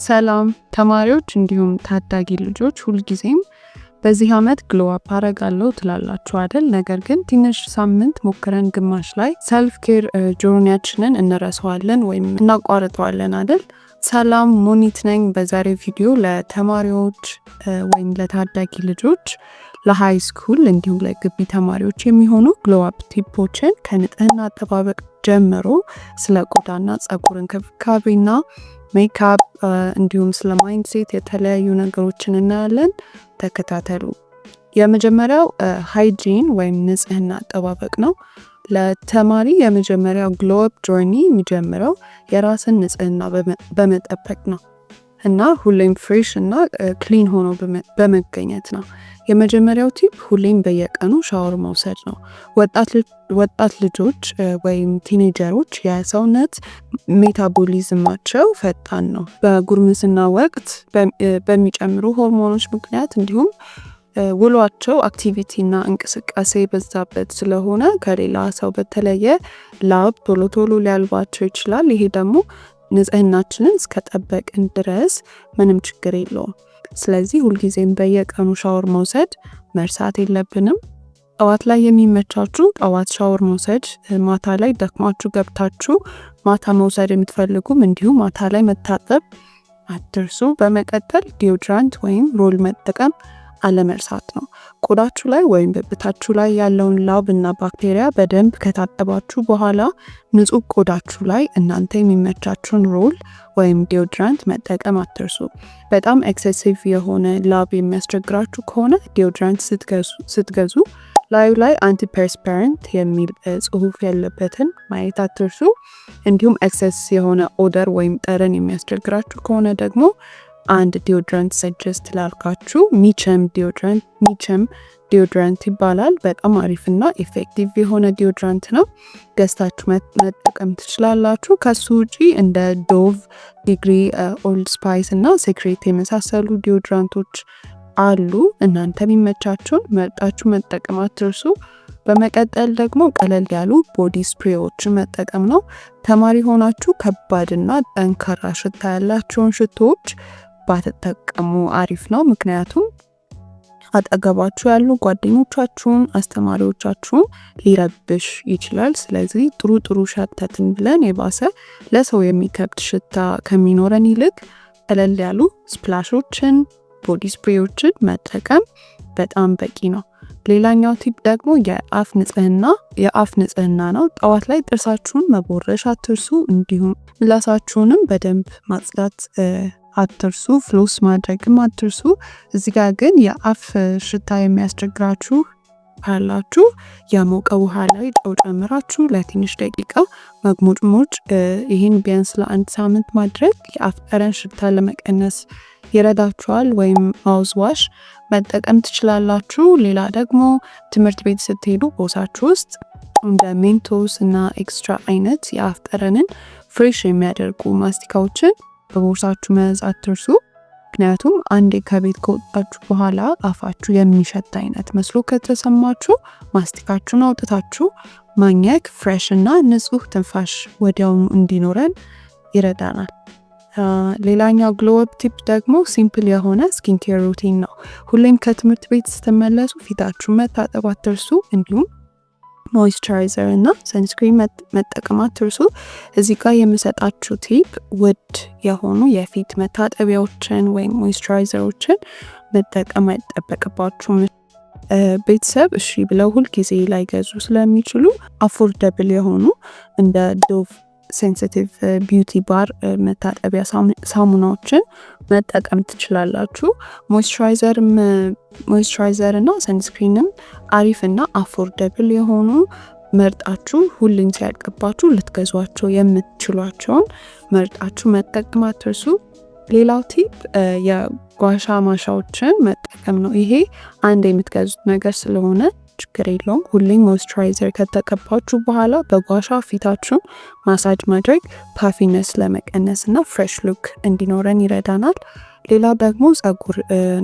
ሰላም ተማሪዎች እንዲሁም ታዳጊ ልጆች ሁልጊዜም በዚህ ዓመት ግሎ አፕ አረጋለሁ ትላላችሁ አይደል? ነገር ግን ትንሽ ሳምንት ሞክረን ግማሽ ላይ ሰልፍ ኬር ጆርኒያችንን እንረሳዋለን ወይም እናቋርጠዋለን አይደል? ሰላም ሞኒት ነኝ። በዛሬው ቪዲዮ ለተማሪዎች ወይም ለታዳጊ ልጆች ለሃይ ስኩል እንዲሁም ለግቢ ተማሪዎች የሚሆኑ ግሎ አፕ ቲፖችን ከንጽህና አጠባበቅ ጀምሮ ስለ ቆዳና ጸጉር እንክብካቤና ሜካፕ እንዲሁም ስለ ማይንድሴት የተለያዩ ነገሮችን እናያለን። ተከታተሉ። የመጀመሪያው ሃይጂን ወይም ንጽህና አጠባበቅ ነው። ለተማሪ የመጀመሪያው ግሎ አፕ ጆርኒ የሚጀምረው የራስን ንጽህና በመጠበቅ ነው እና ሁሌም ፍሬሽ እና ክሊን ሆኖ በመገኘት ነው። የመጀመሪያው ቲፕ ሁሌም በየቀኑ ሻወር መውሰድ ነው። ወጣት ልጆች ወይም ቲኔጀሮች የሰውነት ሜታቦሊዝማቸው ፈጣን ነው። በጉርምስና ወቅት በሚጨምሩ ሆርሞኖች ምክንያት እንዲሁም ውሏቸው አክቲቪቲና እንቅስቃሴ በዛበት ስለሆነ ከሌላ ሰው በተለየ ላብ ቶሎ ሊያልባቸው ይችላል። ይሄ ደግሞ ንጽህናችንን እስከጠበቅን ድረስ ምንም ችግር የለውም። ስለዚህ ሁልጊዜም በየቀኑ ሻወር መውሰድ መርሳት የለብንም። ጠዋት ላይ የሚመቻችሁ ጠዋት ሻወር መውሰድ፣ ማታ ላይ ደክማችሁ ገብታችሁ ማታ መውሰድ የምትፈልጉም እንዲሁም ማታ ላይ መታጠብ አትርሱ። በመቀጠል ዲዮድራንት ወይም ሮል መጠቀም አለመርሳት ነው። ቆዳችሁ ላይ ወይም ብብታችሁ ላይ ያለውን ላብ እና ባክቴሪያ በደንብ ከታጠባችሁ በኋላ ንጹህ ቆዳችሁ ላይ እናንተ የሚመቻችሁን ሮል ወይም ዲዮድራንት መጠቀም አትርሱ። በጣም ኤክሴሲቭ የሆነ ላብ የሚያስቸግራችሁ ከሆነ ዲዮድራንት ስትገዙ ላዩ ላይ አንቲፐርስፐረንት የሚል ጽሁፍ ያለበትን ማየት አትርሱ። እንዲሁም ኤክሴስ የሆነ ኦደር ወይም ጠረን የሚያስቸግራችሁ ከሆነ ደግሞ አንድ ዲዮድራንት ሰጀስት ላልካችሁ ሚቸም ዲዮድራንት ይባላል። በጣም አሪፍና ኢፌክቲቭ የሆነ ዲዮድራንት ነው። ገዝታችሁ መጠቀም ትችላላችሁ። ከሱ ውጪ እንደ ዶቭ፣ ዲግሪ፣ ኦልድ ስፓይስ እና ሴክሬት የመሳሰሉ ዲዮድራንቶች አሉ። እናንተ የሚመቻችሁን መርጣችሁ መጠቀም አትርሱ። በመቀጠል ደግሞ ቀለል ያሉ ቦዲ ስፕሬዎችን መጠቀም ነው። ተማሪ ሆናችሁ ከባድና ጠንካራ ሽታ ያላቸውን ሽቶዎች ባትጠቀሙ አሪፍ ነው። ምክንያቱም አጠገባችሁ ያሉ ጓደኞቻችሁን፣ አስተማሪዎቻችሁን ሊረብሽ ይችላል። ስለዚህ ጥሩ ሸተትን ብለን የባሰ ለሰው የሚከብድ ሽታ ከሚኖረን ይልቅ ቀለል ያሉ ስፕላሾችን፣ ቦዲ ስፕሬዎችን መጠቀም በጣም በቂ ነው። ሌላኛው ቲፕ ደግሞ የአፍ ንጽህና ነው። ጠዋት ላይ ጥርሳችሁን መቦረሽ አትርሱ። እንዲሁም ምላሳችሁንም በደንብ ማጽዳት አትርሱ። ፍሎስ ማድረግም አትርሱ። እዚህ ጋር ግን የአፍ ሽታ የሚያስቸግራችሁ ካላችሁ የሞቀ ውሃ ላይ ጨው ጨምራችሁ ለትንሽ ደቂቃ መግሞጭሞጭ፣ ይህን ቢያንስ ለአንድ ሳምንት ማድረግ የአፍ ጠረን ሽታ ለመቀነስ ይረዳችኋል። ወይም ማውዝ ዋሽ መጠቀም ትችላላችሁ። ሌላ ደግሞ ትምህርት ቤት ስትሄዱ ቦርሳችሁ ውስጥ እንደ ሜንቶስ እና ኤክስትራ አይነት የአፍ ጠረንን ፍሬሽ የሚያደርጉ ማስቲካዎችን በቦርሳችሁ መያዝ አትርሱ። ምክንያቱም አንዴ ከቤት ከወጣችሁ በኋላ አፋችሁ የሚሸት አይነት መስሎ ከተሰማችሁ ማስቲካችሁን አውጥታችሁ ማኘክ ፍሬሽ እና ንጹህ ትንፋሽ ወዲያውኑ እንዲኖረን ይረዳናል። ሌላኛው ግሎ አፕ ቲፕ ደግሞ ሲምፕል የሆነ ስኪን ኬር ሩቲን ነው። ሁሌም ከትምህርት ቤት ስትመለሱ ፊታችሁን መታጠብ አትርሱ። እንዲሁም ሞይስቸራይዘር እና ሰንስክሪን መጠቀም አትርሱ። እዚህ ጋር የምሰጣችሁ ቲፕ ውድ የሆኑ የፊት መታጠቢያዎችን ወይም ሞይስቸራይዘሮችን መጠቀም አይጠበቅባችሁም። ቤተሰብ እሺ ብለው ሁልጊዜ ላይገዙ ስለሚችሉ አፎርደብል የሆኑ እንደ ዶቭ ሴንሲቲቭ ቢዩቲ ባር መታጠቢያ ሳሙናዎችን መጠቀም ትችላላችሁ። ሞይስቸራይዘር እና ሰንስክሪንም አሪፍ እና አፎርደብል የሆኑ መርጣችሁ ሁሉም ሲያልቅባችሁ ልትገዟቸው የምትችሏቸውን መርጣችሁ መጠቀም አትርሱ። ሌላው ቲፕ የጓሻ ማሻዎችን መጠቀም ነው። ይሄ አንድ የምትገዙት ነገር ስለሆነ ችግር የለውም። ሁሌም ሞይስቸራይዘር ከተቀባችሁ በኋላ በጓሻ ፊታችሁን ማሳጅ ማድረግ ፓፊነስ ለመቀነስ እና ፍሬሽ ሉክ እንዲኖረን ይረዳናል። ሌላው ደግሞ ጸጉር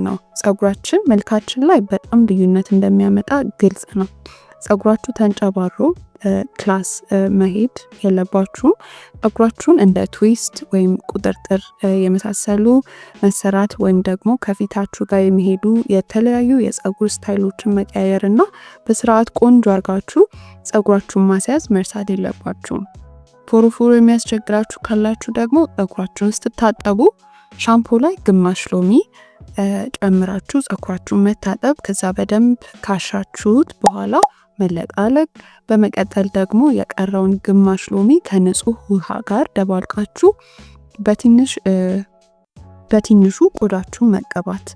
ነው። ጸጉራችን መልካችን ላይ በጣም ልዩነት እንደሚያመጣ ግልጽ ነው። ጸጉራችሁ ተንጨባሮ ክላስ መሄድ የለባችሁም። ጸጉራችሁን እንደ ትዊስት ወይም ቁጥርጥር የመሳሰሉ መሰራት ወይም ደግሞ ከፊታችሁ ጋር የሚሄዱ የተለያዩ የጸጉር ስታይሎችን መቀያየርና በስርዓት ቆንጆ አርጋችሁ ጸጉራችሁን ማስያዝ መርሳት የለባችሁም። ፎሮፎር የሚያስቸግራችሁ ካላችሁ ደግሞ ጸጉራችሁን ስትታጠቡ ሻምፖ ላይ ግማሽ ሎሚ ጨምራችሁ ጸጉራችሁን መታጠብ፣ ከዛ በደንብ ካሻችሁት በኋላ መለቃለቅ። በመቀጠል ደግሞ የቀረውን ግማሽ ሎሚ ከንጹህ ውሃ ጋር ደባልቃችሁ በትንሹ ቆዳችሁን መቀባት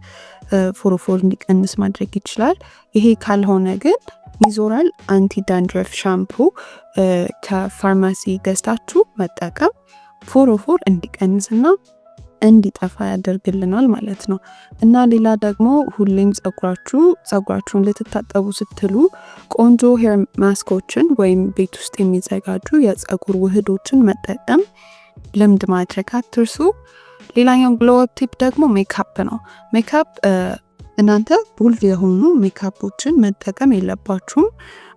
ፎሮፎር እንዲቀንስ ማድረግ ይችላል። ይሄ ካልሆነ ግን ሚዞራል አንቲ ዳንድረፍ ሻምፖ ከፋርማሲ ገዝታችሁ መጠቀም ፎሮፎር እንዲቀንስና እንዲጠፋ ያደርግልናል ማለት ነው። እና ሌላ ደግሞ ሁሌም ጸጉራችሁን ልትታጠቡ ስትሉ ቆንጆ ሄር ማስኮችን ወይም ቤት ውስጥ የሚዘጋጁ የጸጉር ውህዶችን መጠቀም ልምድ ማድረግ አትርሱ። ሌላኛው ግሎው አፕ ቲፕ ደግሞ ሜካፕ ነው። ሜካፕ እናንተ ቦልድ የሆኑ ሜካፖችን መጠቀም የለባችሁም።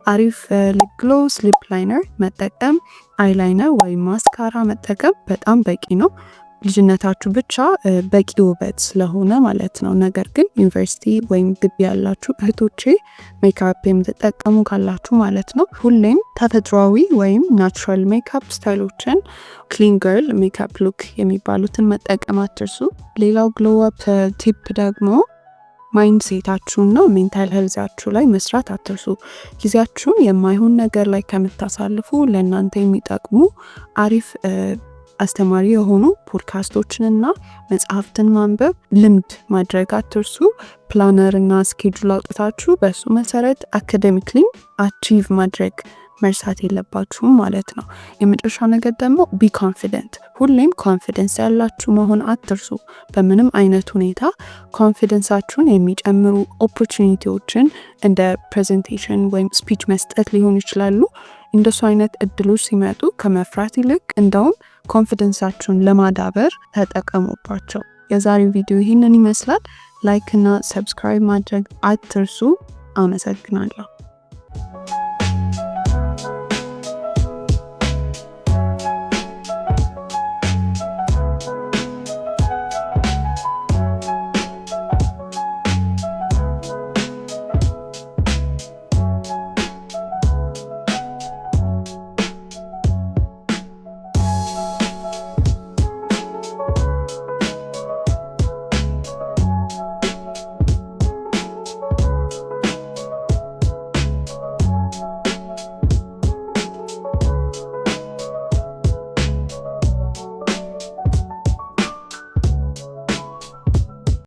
አሪፍ ሊፕ ግሎስ፣ ሊፕ ላይነር መጠቀም፣ አይላይነር ወይም ማስካራ መጠቀም በጣም በቂ ነው። ልጅነታችሁ ብቻ በቂ ውበት ስለሆነ ማለት ነው። ነገር ግን ዩኒቨርሲቲ ወይም ግቢ ያላችሁ እህቶቼ ሜካፕ የምትጠቀሙ ካላችሁ ማለት ነው ሁሌም ተፈጥሯዊ ወይም ናቹራል ሜካፕ ስታይሎችን ክሊን ገርል ሜካፕ ሉክ የሚባሉትን መጠቀም አትርሱ። ሌላው ግሎው አፕ ቲፕ ደግሞ ማይንድ ሴታችሁና ሜንታል ሄልዛችሁ ላይ መስራት አትርሱ። ጊዜያችሁን የማይሆን ነገር ላይ ከምታሳልፉ ለእናንተ የሚጠቅሙ አሪፍ አስተማሪ የሆኑ ፖድካስቶችንና መጽሐፍትን ማንበብ ልምድ ማድረግ አትርሱ። ፕላነር እና ስኬጁል አውጥታችሁ በሱ መሰረት አካዴሚክሊ አቺቭ ማድረግ መርሳት የለባችሁም ማለት ነው። የመጨረሻ ነገር ደግሞ ቢ ኮንፊደንት። ሁሌም ኮንፊደንስ ያላችሁ መሆን አትርሱ። በምንም አይነት ሁኔታ ኮንፊደንሳችሁን የሚጨምሩ ኦፖርቹኒቲዎችን እንደ ፕሬዘንቴሽን ወይም ስፒች መስጠት ሊሆን ይችላሉ። እንደሱ አይነት እድሎች ሲመጡ ከመፍራት ይልቅ እንደውም ኮንፊደንሳችሁን ለማዳበር ተጠቀሙባቸው። የዛሬው ቪዲዮ ይህንን ይመስላል። ላይክ እና ሰብስክራይብ ማድረግ አትርሱ። አመሰግናለሁ።